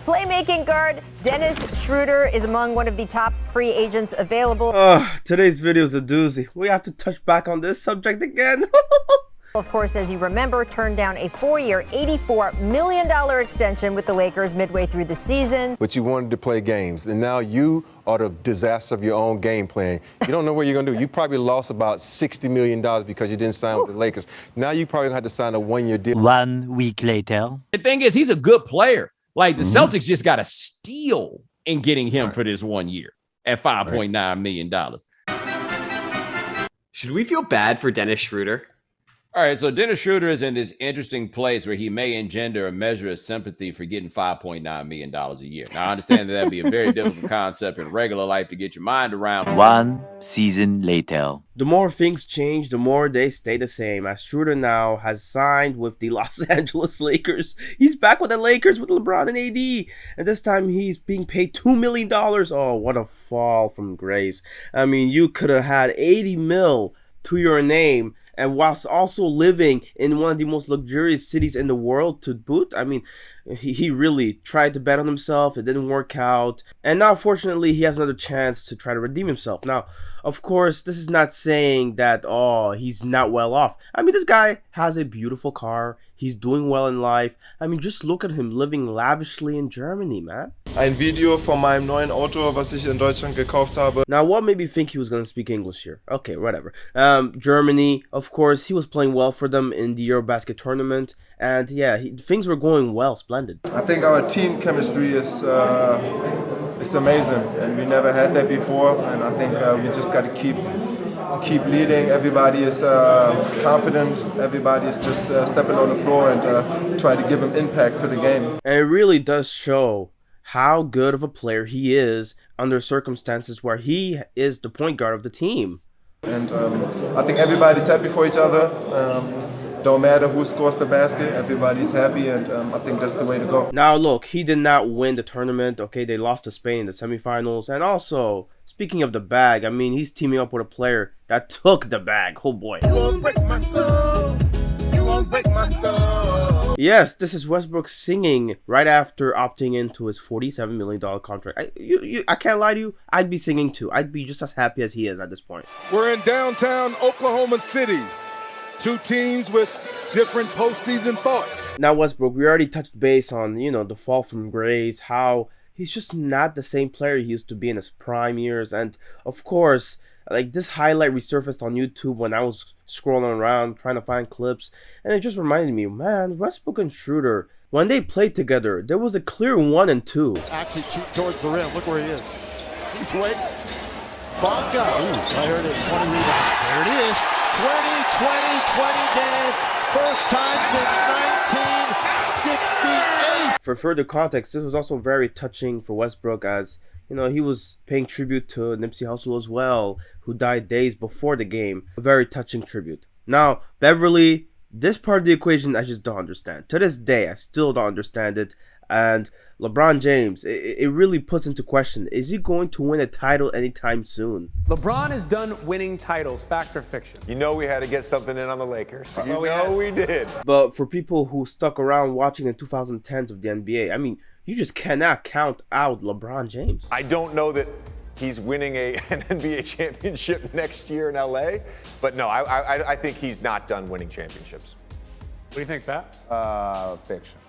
Playmaking guard Dennis Schroeder is among one of the top free agents available. Today's video is a doozy. We have to touch back on this subject again. Of course, as you remember, turned down a 4-year, $84 million extension with the Lakers midway through the season. But you wanted to play games, and now you are the disaster of your own game plan. You don't know what you're going to do. You probably lost about $60 million because you didn't sign with the Lakers. Now you probably going to have to sign a one-year deal. 1 week later. The thing is, he's a good player. Like, the Celtics just got a steal in getting him for this 1 year at $5.9 million. Should we feel bad for Dennis Schroeder? All right, so Dennis Schroeder is in this interesting place where he may engender a measure of sympathy for getting $5.9 million a year. Now, I understand that that'd be a very difficult concept in regular life to get your mind around. 1 season later. The more things change, the more they stay the same, as Schroeder now has signed with the Los Angeles Lakers. He's back with the Lakers with LeBron and AD, and this time he's being paid $2 million. Oh, what a fall from grace. I mean, you could have had 80 mil to your name, and whilst also living in one of the most luxurious cities in the world to boot. I mean, he really tried to bet on himself. It didn't work out. And now, fortunately, he has another chance to try to redeem himself. Now, of course, this is not saying that, he's not well off. I mean, this guy has a beautiful car. He's doing well in life. I mean, just look at him living lavishly in Germany, man. Ein Video von meinem neuen Auto, was ich in Deutschland gekauft habe. Now, what made me think he was going to speak English here? Okay, whatever. Germany, of course, he was playing well for them in the Eurobasket tournament. And yeah, things were going well, splendid. I think our team chemistry is amazing, and we never had that before. And I think we just got to keep leading. Everybody is confident. Everybody is just stepping on the floor and try to give him impact to the game. And it really does show how good of a player he is under circumstances where he is the point guard of the team. And I think everybody's happy for each other. Don't matter who scores the basket, everybody's happy, and I think that's the way to go. Now look, he did not win the tournament. Okay, they lost to Spain in the semifinals. And also, speaking of the bag, I mean, he's teaming up with a player that took the bag. Oh boy. You won't break my soul. You won't break my soul. Yes, this is Westbrook singing right after opting into his $47 million contract. I can't lie to you, I'd be singing too. I'd be just as happy as he is at this point. We're in downtown Oklahoma City. Two teams with different postseason thoughts. Now, Westbrook, we already touched base on, the fall from grace, how he's just not the same player he used to be in his prime years. And, of course, like, this highlight resurfaced on YouTube when I was scrolling around trying to find clips. And it just reminded me, man, Westbrook and Schroeder, when they played together, there was a clear 1 and 2. Actually, towards the rim. Look where he is. He's waiting. Bonga. I heard it. 20 rebounds. There it is. 20 game. First time since 1968. For further context, this was also very touching for Westbrook, as he was paying tribute to Nipsey Hussle as well, who died days before the game. A very touching tribute. Now, Beverly, this part of the equation I just don't understand. To this day, I still don't understand it. And LeBron James, it really puts into question, is he going to win a title anytime soon? LeBron is done winning titles, fact or fiction? You know we had to get something in on the Lakers. We did. But for people who stuck around watching the 2010s of the NBA, I mean, you just cannot count out LeBron James. I don't know that he's winning an NBA championship next year in LA, but no, I think he's not done winning championships. What do you think, Pat? Fiction.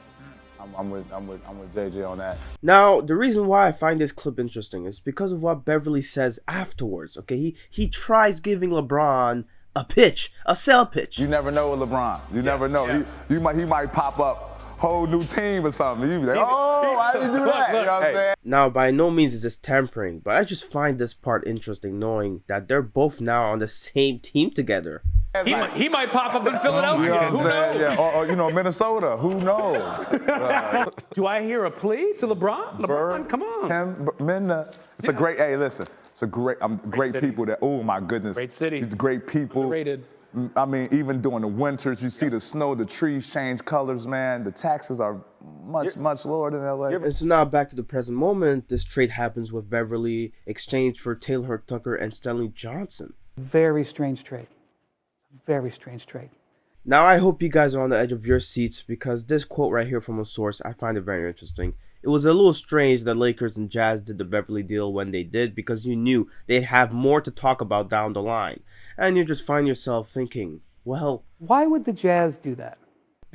I'm with JJ on that. Now, the reason why I find this clip interesting is because of what Beverly says afterwards. Okay, he tries giving LeBron a pitch, a sell pitch. You never know with LeBron. You never know. Yeah. He might pop up whole new team or something. You be like, why did you do that? You know what I'm saying? Now, by no means is this tampering, but I just find this part interesting, knowing that they're both now on the same team together. He might pop up in Philadelphia. You know Who knows? Yeah. Or Minnesota. Who knows? Do I hear a plea to LeBron? LeBron, come on. It's a great. Hey, listen. It's a great. Great people. That. Oh my goodness. Great city. It's great people. Underrated. I mean, even during the winters, you see the snow, the trees change colors, man. The taxes are much lower than LA. And so now back to the present moment. This trade happens with Beverly, exchanged for Taylor Tucker and Stanley Johnson. Very strange trade. Very strange trade. Now I hope you guys are on the edge of your seats, because this quote right here from a source, I find it very interesting. it was a little strange that Lakers and Jazz did the Beverly deal when they did, because you knew they'd have more to talk about down the line. And you just find yourself thinking, well, Why would the Jazz do that?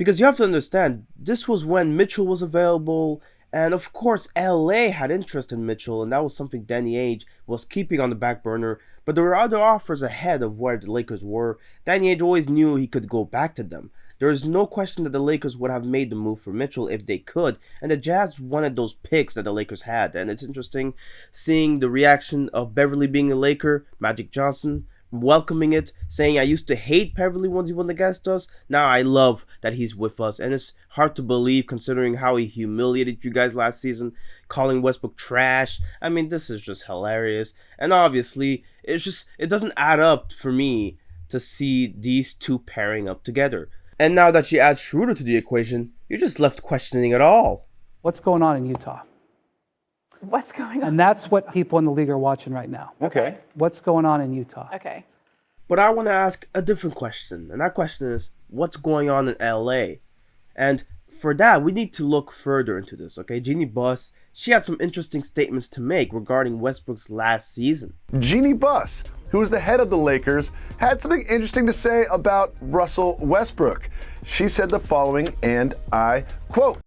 because you have to understand, this was when Mitchell was available, and of course LA had interest in Mitchell, and that was something Danny Ainge was keeping on the back burner, but there were other offers ahead of where the Lakers were. Danny Ainge always knew he could go back to them. There is no question that the Lakers would have made the move for Mitchell if they could, and the Jazz wanted those picks that the Lakers had. And it's interesting seeing the reaction of Beverly being a Laker, Magic Johnson welcoming it, saying, I used to hate Beverly once he went against us. Now I love that he's with us. And it's hard to believe considering how he humiliated you guys last season, calling Westbrook trash. I mean, this is just hilarious. And obviously, it doesn't add up for me to see these two pairing up together. And now that you add Schroeder to the equation, you're just left questioning it all. What's going on in Utah? What's going on? And that's what people in the league are watching right now. Okay. What's going on in Utah? Okay. But I want to ask a different question. And that question is, what's going on in LA? And for that, we need to look further into this, okay? Jeanie Buss, she had some interesting statements to make regarding Westbrook's last season. Jeanie Buss, who is the head of the Lakers, had something interesting to say about Russell Westbrook. She said the following, and I quote,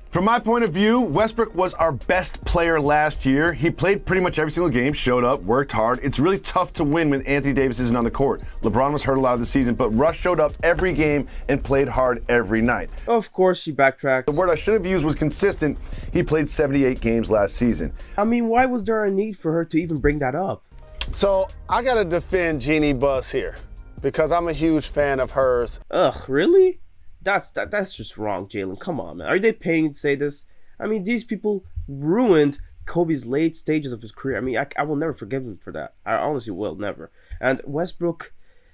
"From my point of view, Westbrook was our best player last year. He played pretty much every single game, showed up, worked hard. It's really tough to win when Anthony Davis isn't on the court. LeBron was hurt a lot of the season, but Russ showed up every game and played hard every night." Of course, she backtracked. The word I should have used was consistent. He played 78 games last season. I mean, why was there a need for her to even bring that up? So I got to defend Jeanie Buss here because I'm a huge fan of hers. Ugh, really? That's just wrong, Jalen. Come on, man. Are they paying you to say this? I mean, these people ruined Kobe's late stages of his career. I mean, I will never forgive him for that. I honestly will, never. And Westbrook,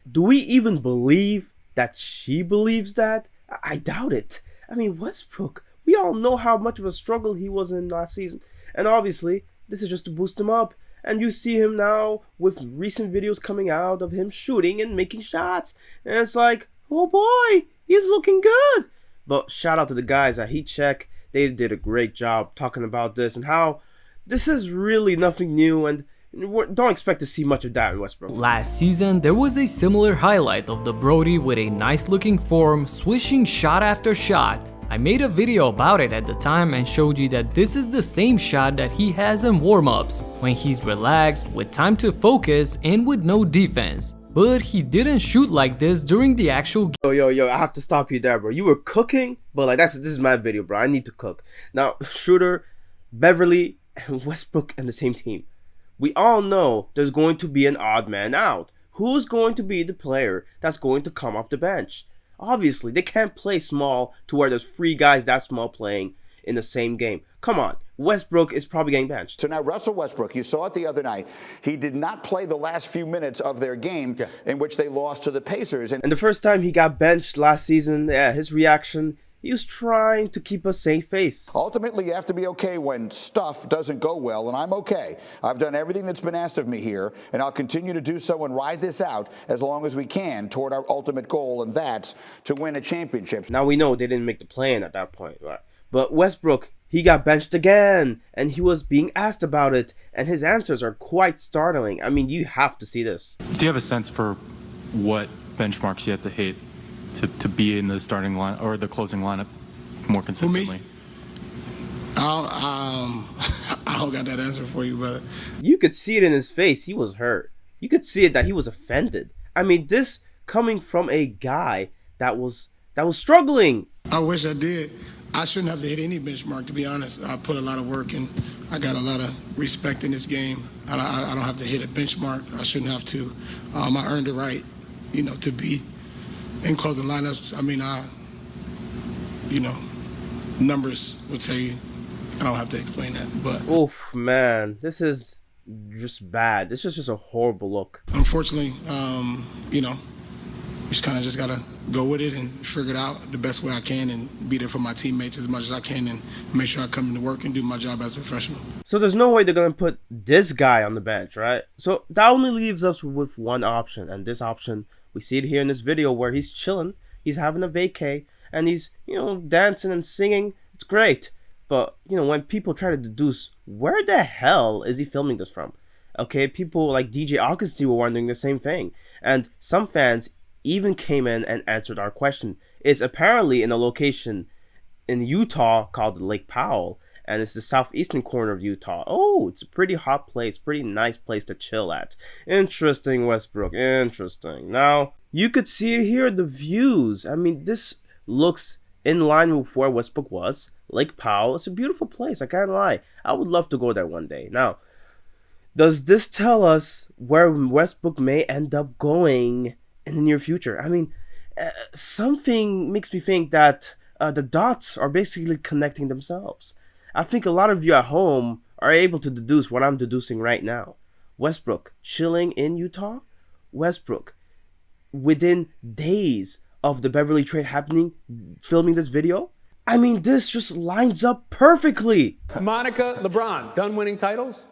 do we even believe that she believes that? I doubt it. I mean, Westbrook, we all know how much of a struggle he was in last season. And obviously, this is just to boost him up. And you see him now with recent videos coming out of him shooting and making shots. And it's like, oh boy, he's looking good. But shout out to the guys at Heat Check. They did a great job talking about this and how this is really nothing new, and don't expect to see much of that in Westbrook. Last season, there was a similar highlight of the Brody with a nice looking form, swishing shot after shot. I made a video about it at the time and showed you that this is the same shot that he has in warm-ups, when he's relaxed, with time to focus, and with no defense. But he didn't shoot like this during the actual game. Yo, I have to stop you there, bro. You were cooking, but like this is my video, bro. I need to cook. Now, Schroeder, Beverly, and Westbrook in the same team. We all know there's going to be an odd man out. Who's going to be the player that's going to come off the bench? Obviously, they can't play small to where there's 3 guys that small playing in the same game. Come on, Westbrook is probably getting benched. So now Russell Westbrook, you saw it the other night. He did not play the last few minutes of their game in which they lost to the Pacers. And the first time he got benched last season, his reaction, he was trying to keep a safe face. Ultimately, you have to be okay when stuff doesn't go well, and I'm okay. I've done everything that's been asked of me here, and I'll continue to do so and ride this out as long as we can toward our ultimate goal, and that's to win a championship. Now we know they didn't make the play-in at that point, right? But Westbrook, he got benched again, and he was being asked about it, and his answers are quite startling. I mean, you have to see this. Do you have a sense for what benchmarks you have to hit to be in the starting line or the closing lineup more consistently? I don't got that answer for you, brother. You could see it in his face. He was hurt. You could see it that he was offended. I mean, this coming from a guy that was struggling. I wish I did. I shouldn't have to hit any benchmark, to be honest. I put a lot of work in. I got a lot of respect in this game. I don't have to hit a benchmark. I shouldn't have to. I earned the right, to be in closing lineups. I mean, numbers would tell you. I don't have to explain that, but. Oof, man, this is just bad. This is just a horrible look. Unfortunately, just kind of just gotta go with it and figure it out the best way I can and be there for my teammates as much as I can and make sure I come into work and do my job as a professional. So there's no way they're gonna put this guy on the bench, right? So that only leaves us with one option, and this option, we see it here in this video where he's chilling, he's having a vacay, and he's, dancing and singing. It's great. But, you know, when people try to deduce, where the hell is he filming this from? Okay, people like DJ Augusty were wondering the same thing. And some fans even came in and answered our question. It's apparently in a location in Utah called Lake Powell, and it's the southeastern corner of Utah. Oh, it's a pretty hot place, pretty nice place to chill at. Interesting, Westbrook, interesting. Now, you could see here the views. I mean, this looks in line with where Westbrook was. Lake Powell, it's a beautiful place, I can't lie. I would love to go there one day. Now, does this tell us where Westbrook may end up going in the near future? I mean, something makes me think that the dots are basically connecting themselves. I think a lot of you at home are able to deduce what I'm deducing right now. Westbrook chilling in Utah. Westbrook, within days of the Beverly trade happening, filming this video. I mean, this just lines up perfectly. Monica, LeBron, done winning titles?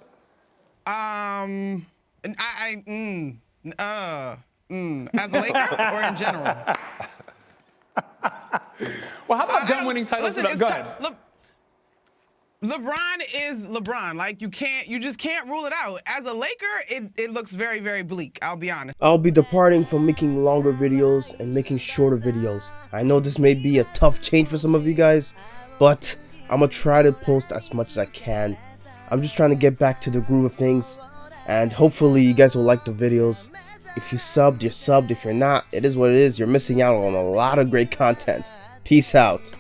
As a Laker or in general? Well, how about done winning titles? Listen, Go ahead. LeBron is LeBron. Like, you just can't rule it out. As a Laker, it looks very, very bleak, I'll be honest. I'll be departing from making longer videos and making shorter videos. I know this may be a tough change for some of you guys, but I'm gonna try to post as much as I can. I'm just trying to get back to the groove of things, and hopefully you guys will like the videos. If you subbed, you're subbed. If you're not, it is what it is. You're missing out on a lot of great content. Peace out.